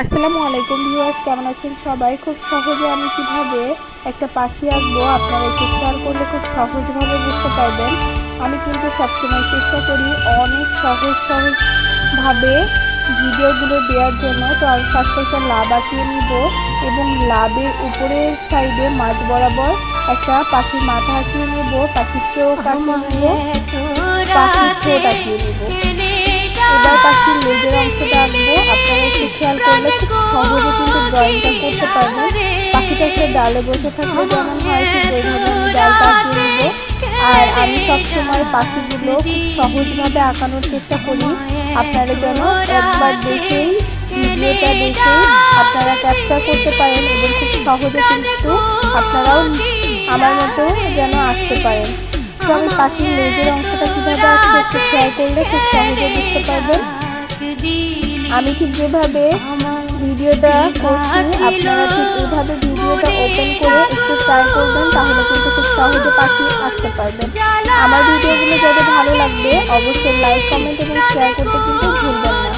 আসসালামু আলাইকুম ভিউয়ার্স, কেমন আছেন সবাই? খুব সহজে আমি কিভাবে একটা পাখি আঁকবো আপনারা একটু খেয়াল করলে খুব সহজভাবে বুঝতে পারবেন। আমি কিন্তু সবসময় চেষ্টা করি অনেক সহজভাবে ভিডিওগুলো দেওয়ার জন্য। তো আমি ফার্স্টে একটা লাভ আঁকিয়ে নিব এবং লাভের উপরের সাইডে মাঝ বরাবর একটা পাখির মাথা আঁকিয়ে নেব, পাখির চোখ আঁকিয়ে নেব, পাখির ঠোঁট আঁকিয়ে নেব। এবার পাখির লেজের অংশটা আঁকবো। আপনারা একটু খেয়াল করলে খুব সহজে কিন্তু ড্রয়িংটা করতে পারবেন। পাখিটা একটা ডালে বসে থাকলে যেমন হয় ঠিক ওইভাবে আমি ডালটা আঁকিয়ে নেব। আর আমি সবসময় পাখিগুলো খুব সহজভাবে আঁকানোর চেষ্টা করি। আপনারা যেন একবার দেখেই ভিডিওটা দেখেই আপনারা ক্যাপচার করতে পারেন এবং খুব সহজে কিন্তু আপনারাও আমার মতো যেন আঁকতে পারেন। তো আমি পাখির লেজের অংশটা কিভাবে আছে একটু খেয়াল করলে খুব সহজে বুঝতে পারবেন। আমি ঠিক যেভাবে ভিডিওটা করছি আপনারা ঠিক এইভাবে ভিডিওটা ওপেন করে একটু ট্রাই করবেন, তাহলে কিন্তু খুব সহজে পাখি আঁকতে পারবেন। আমার ভিডিওগুলো যাদের ভালো লাগবে অবশ্যই লাইক, কমেন্ট এবং শেয়ার করতে কিন্তু ভুলবেন না।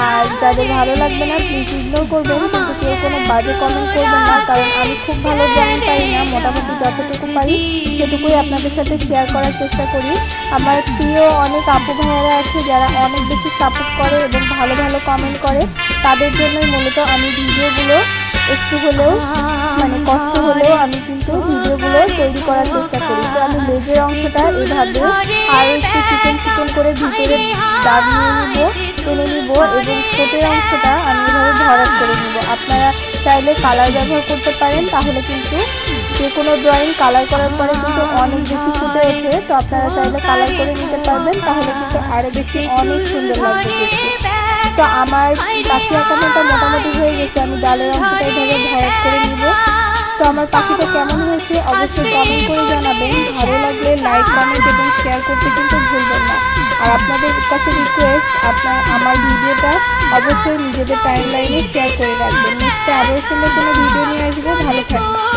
আর যাদের ভালো লাগবে না প্লিজ ইগনোর করবেন, কিন্তু কেউ কোনো বাজে কমেন্ট করবেন না, কারণ আমি খুব ভালো ড্রয়িং পারি না, মোটামুটি যতটুকু পারি সেটুকুই আপনাদের সাথে শেয়ার করার চেষ্টা করি। আমার প্রিয় অনেক আপু ভাইয়ারা আছে যারা অনেক বেশি সাপোর্ট করে এবং ভালো ভালো কমেন্ট করে, তাদের জন্যই মূলত আমি ভিডিওগুলো একটু হলেও কষ্ট হলেও আমি কিন্তু ভিডিওগুলো তৈরি করার চেষ্টা করি। তো আমি লেজের অংশটা এভাবে আরও একটু চিকন করে ভিতরে দাগ নিয়ে নিব, টেনে নিব এবং ঠোঁটের অংশটা আমি এভাবে ভরাট করে নিব। আপনারা চাইলে কালার ব্যবহার করতে পারেন, তাহলে কিন্তু যে কোনো ড্রয়িং কালার করার পরে কিন্তু অনেক বেশি ফুটে ওঠে। তো আপনারা চাইলে কালার করে নিতে পারবেন, তাহলে কিন্তু আরও বেশি অনেক সুন্দর লাগবে দেখতে। তো আমার পাখি আঁকানোটা মোটামুটি হয়ে গেছে, আমি ডালের অংশটা এভাবে ভরাট করে নিব। তো আমার পাখিটা কেমন হয়েছে অবশ্যই কমেন্ট করে জানাবেন। ভালো লাগলে লাইক, কমেন্ট এবং শেয়ার করতে কিন্তু ভুলবেন না। আর আপনাদের কাছে রিকোয়েস্ট, আমার ভিডিওটা অবশ্যই নিজেদের টাইমলাইনে শেয়ার করে রাখবেন। নেক্সটে আরও সুন্দর কোনো ভিডিও নিয়ে আসবো। ভালো থাকবেন।